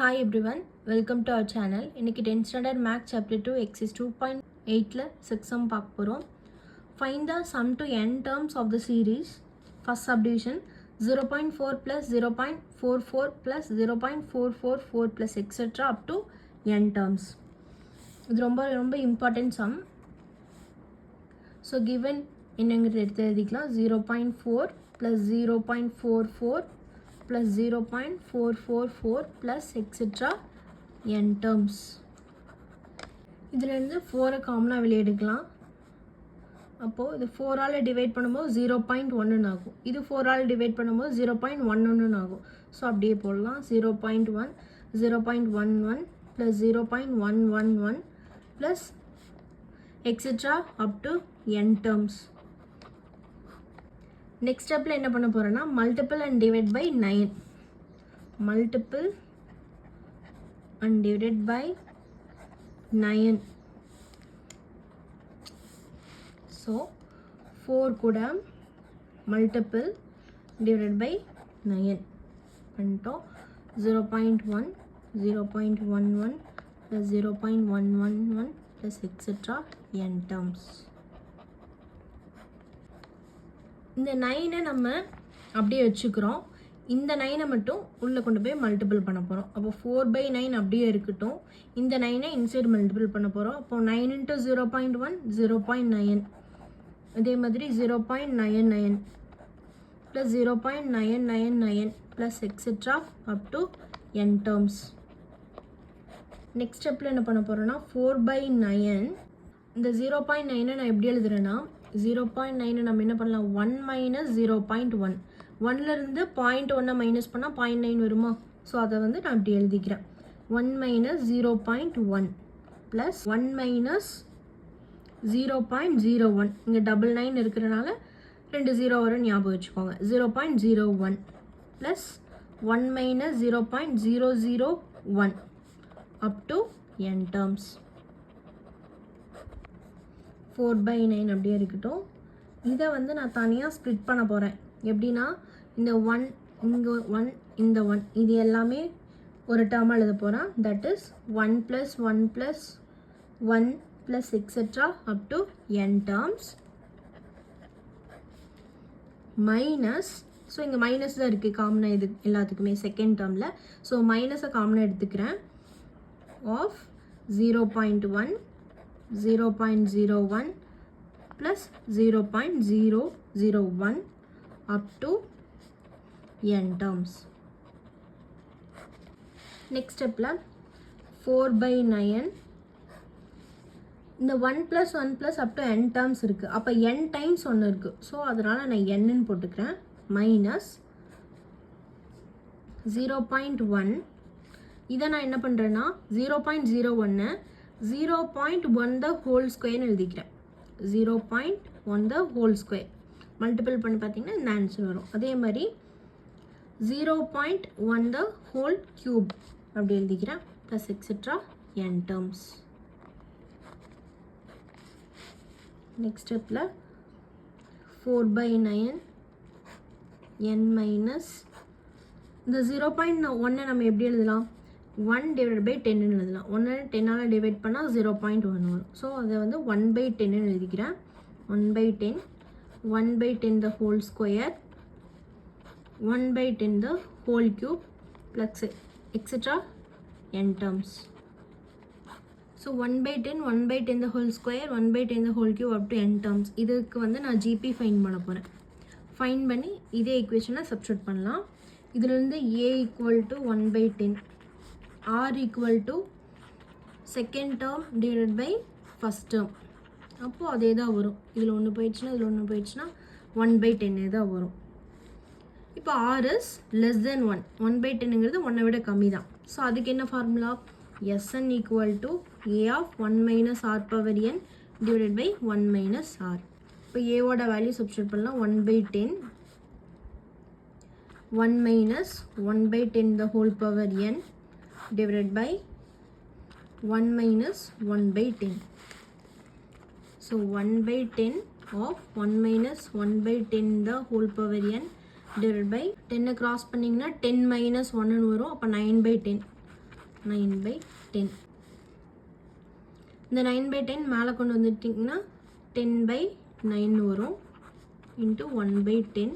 Hi everyone, welcome to our channel. இன்னைக்கு 10th standard math chapter 2 exercise 2.8ல 6 sum பார்க்க போறோம். Find the sum to n terms of the series. First subdivision 0.4 plus 0.44 plus 0.444 plus etc. up to n terms. இது ரொம்ப important sum. So given என்னங்கிறது எடுத்து எழுதிக்கலாம். 0.4 plus 0.44 plus 0.444 plus etc. n terms. இதிலிருந்து 4 காமனாக வெளியே எடுக்கலாம். அப்போது இது 4 ஆல் டிவைட் பண்ணும்போது 0.1 ஆகும். இது 4 ஆல் டிவைட் பண்ணும்போது 0.11 ஆகும். ஸோ அப்படியே போடலாம். 0.1 0.11 plus 0.111 plus etc. up to n terms. Next stepல என்ன பண்ண போறேன்னா multiple and divide by 9. Multiple and divided by 9. So 4 கூட multiple divided by 9 பண்ணிட்டோம். 0.1 0.11 plus 0.111 plus etc. n terms. இந்த 9 நம்ம அப்படியே வச்சுக்கிறோம். இந்த 9 மட்டும் உள்ளே கொண்டு போய் மல்டிபிள் பண்ண போகிறோம். அப்போ 4/9 அப்படியே இருக்கட்டும். இந்த 9 இன்சைடு மல்டிபிள் பண்ண போகிறோம். அப்போ 9 into 0.1 0.9. அதே மாதிரி 0.99 plus 0.999 plus etc. up to n terms. Next ஸ்டெப்பில் என்ன பண்ண போகிறோன்னா 4/9. இந்த 0.9 நான் எப்படி எழுதுறேன்னா 0.9 நம்ம என்ன பண்ணலாம் 1 minus 0.1. 1லேருந்து 0.1 மைனஸ் பண்ணால் 0.9 வருமா? ஸோ அதை வந்து நான் இப்படி எழுதிக்கிறேன். 1 minus 0.1 plus 1 minus 0.01. இங்கே 99 இருக்கிறனால 2 0 வரும், ஞாபகம் வச்சுக்கோங்க. 0.01 plus 1 minus 0.001 up to n terms. 4/9 அப்படியே இருக்கட்டும். இதை வந்து நான் தனியாக ஸ்ப்ளிட் பண்ண போகிறேன். எப்படின்னா இந்த 1 இங்கே 1 இந்த 1 இது எல்லாமே ஒரு டேர்மாக எழுத போகிறேன். That is 1 plus 1 plus 1 plus etc. up to n terms minus. So இங்கே மைனஸ் தான் இருக்குது காமனாக இது எல்லாத்துக்குமே செகண்ட் டேர்மில். ஸோ மைனஸை காமனாக எடுத்துக்கிறேன். Of 0.1 0.01 plus 0.001 up to n terms. Next stepல 4/9 இந்த 1 plus 1 plus up to n terms இருக்குது. அப்போ n times 1 இருக்குது. ஸோ அதனால் நான் nன்னு போட்டுக்கிறேன். மைனஸ் 0.1. இதை நான் என்ன பண்ணுறேன்னா 0.01 0.1 the whole square எழுதிக்கிறேன். 0.1 the whole square மல்டிபிள் பண்ணி பார்த்தீங்கன்னா இந்த ஆன்சர் வரும். அதே மாதிரி 0.1 the whole cube அப்படி எழுதிக்கிறேன். Plus etcetera n terms. Next ஸ்டெப்பில் 4/9 n மைனஸ் இந்த 0.1 நம்ம எப்படி எழுதலாம் 1 divided by 10 எழுதலாம். 1 10ஆல் டிவைட் பண்ணால் 0.1 வரும். ஸோ அதை வந்து 1/10 எழுதிக்கிறேன். 1/10 1/10 the whole square 1/10 the whole cube plus etc. n terms. So 1/10 1/10 the whole square 1/10 the whole cube up to n terms. இதுக்கு வந்து நான் ஜிபி ஃபைன் பண்ண போகிறேன். ஃபைன் பண்ணி இதே ஈக்குவேஷனை சப்ஸ்டியூட் பண்ணலாம். இதிலிருந்து a equal to 1/10 r equal to second term divided by first term. அப்போது அதே தான் வரும். இதில் ஒன்று போயிடுச்சுன்னா இதில் ஒன்று போயிடுச்சுன்னா 1/10 தான் வரும். இப்போ r is less than 1. 1/10ங்கிறது 1 விட கம்மி தான். ஸோ அதுக்கு என்ன formula sn equal to a of 1 minus r power n divided by 1 minus r. இப்போ ஏவோட வேல்யூ சப்ஸ்டியூட் பண்ணலாம். 1/10 1 minus 1/10 the whole power n divided by 1 minus 1/10. So 1/10 of 1 minus 1/10 the whole power n divided by 10 cross பண்ணிங்கன்னா 10 minus 1 வரும். அப்போ 9/10 9/10. இந்த 9/10 மேலே கொண்டு வந்துட்டிங்கன்னா 10/9 வரும் into 1/10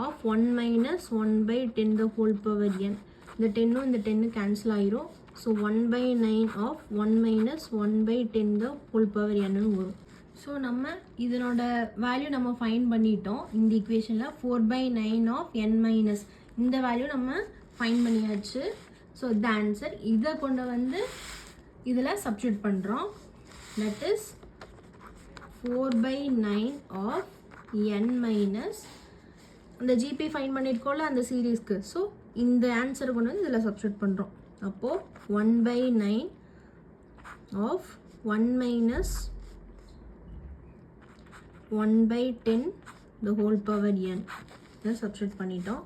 of 1 minus 1/10 the whole power n. இந்த 10 இந்த 10 கேன்சல் ஆயிரும். So 1/9 of 1 minus 1/10 the whole power n வரும். ஸோ நம்ம இதனோட வேல்யூ நம்ம ஃபைண்ட் பண்ணிட்டோம் இந்த ஈக்குவேஷனில். 4/9 of n minus இந்த வேல்யூ நம்ம ஃபைண்ட் பண்ணியாச்சு. ஸோ த ஆன்சர் இதை கொண்டு வந்து இதில் சப்ஸ்டியூட் பண்ணுறோம். That is 4/9 of n minus அந்த ஜிபி ஃபைண்ட் பண்ணியிருக்கோம்ல அந்த சீரீஸ்க்கு. ஸோ இந்த ஆன்சரை கொண்டு வந்து இதில் சப்ஸ்டியூட் பண்ணுறோம். அப்போது 1/9 of 1 minus 1/10 the whole power n இதை சப்ஸ்டியூட் பண்ணிட்டோம்.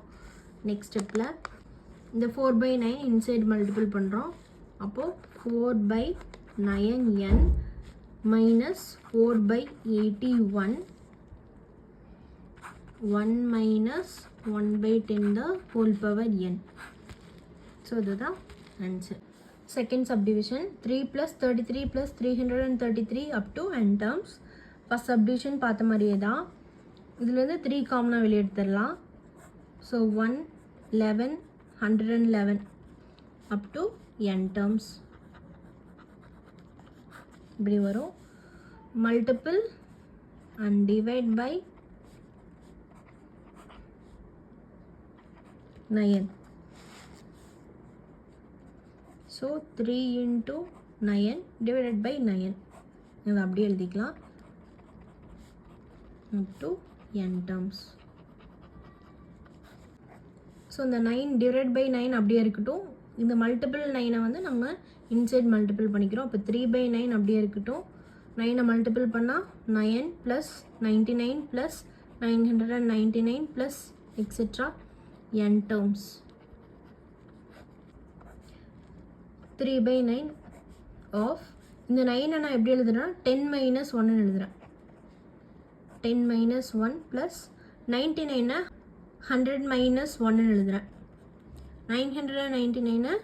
நெக்ஸ்ட் ஸ்டெப்பில் இந்த 4/9 இன்சைட் மல்டிபிள் பண்ணுறோம். அப்போது 4/9n minus 4/81 1 minus 1/10 the whole power n. So இதுதான் answer. Second subdivision 3 + 33 + 333 up to n terms. First subdivision பார்த்த மாதிரியே தான். இதுலேருந்து 3 காமனாக வெளியே எடுத்துடலாம். So 1 11 111 up to n terms இப்படி வரும். Multiple and divide by 9. So 3 into 9 divided by 9 இது அப்படியே எழுதிக்கலாம். up to n terms. So இந்த 9 டிவைட் பை 9 அப்படியே இருக்கட்டும். இந்த மல்டிபிள் 9 வந்து நம்ம இன்சைட் மல்டிபிள் பண்ணிக்கிறோம். அப்போ 3/9 அப்படியே இருக்கட்டும். 9 மல்டிபிள் பண்ணால் 9 + 99 + 999 + எக்ஸெட்ரா n terms. 3/9 of இந்த 9 நான் எப்படி எழுதுறேன் 10 - 1 எழுதுறேன். 10 - 1 + 99 100 - 1 எழுதுறேன். 999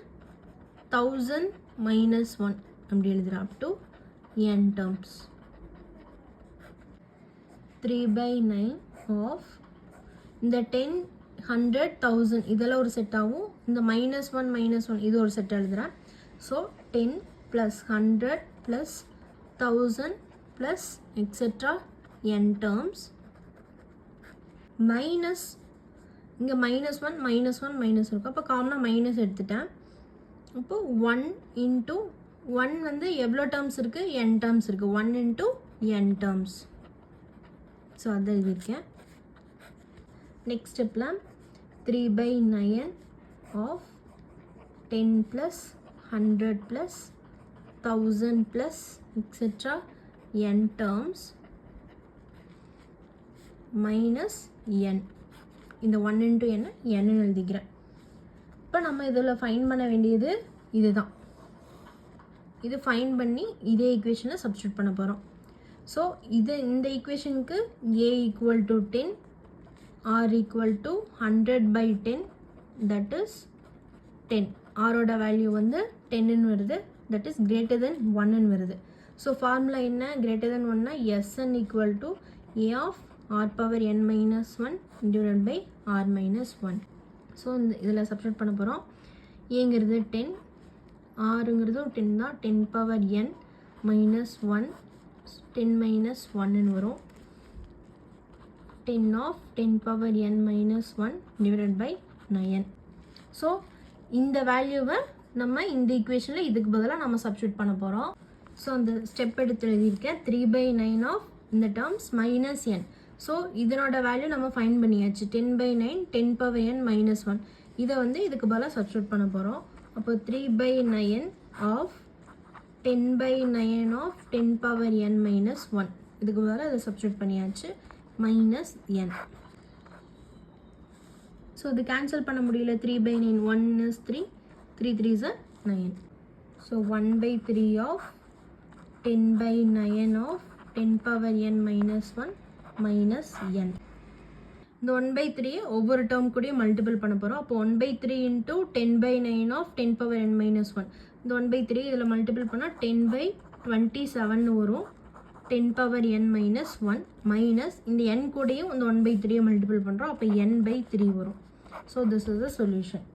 1000 - 1 அப்படி எழுதுறேன். அப் டு n terms. 3/9 of இந்த 10 100 1000 இதெல்லாம் ஒரு செட் ஆகும். இந்த -1 -1 இது ஒரு செட் எழுதுறேன். So 10 + 100 + 1000 + etcetera n terms minus இங்கே -1 -1 மைனஸ் இருக்கும். அப்போ காமனாக மைனஸ் எடுத்துட்டேன். அப்போது 1 into 1 வந்து எவ்வளோ டேர்ம்ஸ் இருக்குது n டேர்ம்ஸ் இருக்குது. 1 into n terms. ஸோ அதை எழுதியிருக்கேன். நெக்ஸ்ட் ஸ்டெப்பில் 3/9 of 10 + 100 + 1000 + etcetera n terms minus n. இந்த 1 into n எழுதிக்கிறேன். இப்போ நம்ம இதில் ஃபைண்ட் பண்ண வேண்டியது இதுதான். இது ஃபைண்ட் பண்ணி இதே ஈக்குவேஷனை சப்ஸ்டியூட் பண்ண போகிறோம். ஸோ இந்த ஈக்குவேஷனுக்கு a = 10, r = 100/10 தட் இஸ் 10. ஆரோட வேல்யூ வந்து 10ன்னு வருது. தட் இஸ் greater than 1ன்னு வருது. ஸோ ஃபார்முலா என்ன greater than 1னா Sn = a of r power n - 1 divided by r - 1. So இதில் சப்ஸ்டியூட் பண்ண போகிறோம். ஏங்கிறது 10, ஆறுங்கிறது 10 தான். 10 power n - 1 10 - 1ன்னு வரும். 10 of 10 power n - 1 divided by 9. So இந்த வேல்யூவை நம்ம இந்த ஈக்குவேஷனில் இதுக்கு பதிலாக நம்ம சப்ஸ்டியூட் பண்ண போகிறோம். ஸோ அந்த ஸ்டெப் எடுத்து எழுதியிருக்கேன். 3/9 ஆஃப் இந்த டேர்ம்ஸ் மைனஸ் n. ஸோ இதனோட வேல்யூ நம்ம ஃபைண்ட் பண்ணியாச்சு. 10/9 10 power n - 1 இதை வந்து இதுக்கு பதிலாக சப்ஸ்டியூட் பண்ண போகிறோம். அப்போ 3/9 ஆஃப் 10/9 ஆஃப் 10 power n - 1 இதுக்கு பதிலாக இதை சப்ஸ்டியூட் பண்ணியாச்சு. Minus n. ஸோ இது கேன்சல் பண்ண முடியல. 3/9 1 is 3 3 3s are 9. So 1/3 of 10/9 of 10 power n - 1 minus n. இந்த 1/3 ஒவ்வொரு டேர்ம் கூடயும் மல்டிபிள் பண்ண போகிறோம். அப்போ 1/3 into 10/9 of 10 power n minus 1. இந்த 1/3 இதில் மல்டிபிள் பண்ணால் 10/27 வரும். 10 பவர் n மைனஸ் 1 மைனஸ் இந்த n கூடயும் இந்த 1/3 மல்டிபிள் பண்ணுறோம். அப்போ n/3 வரும். So this is the solution.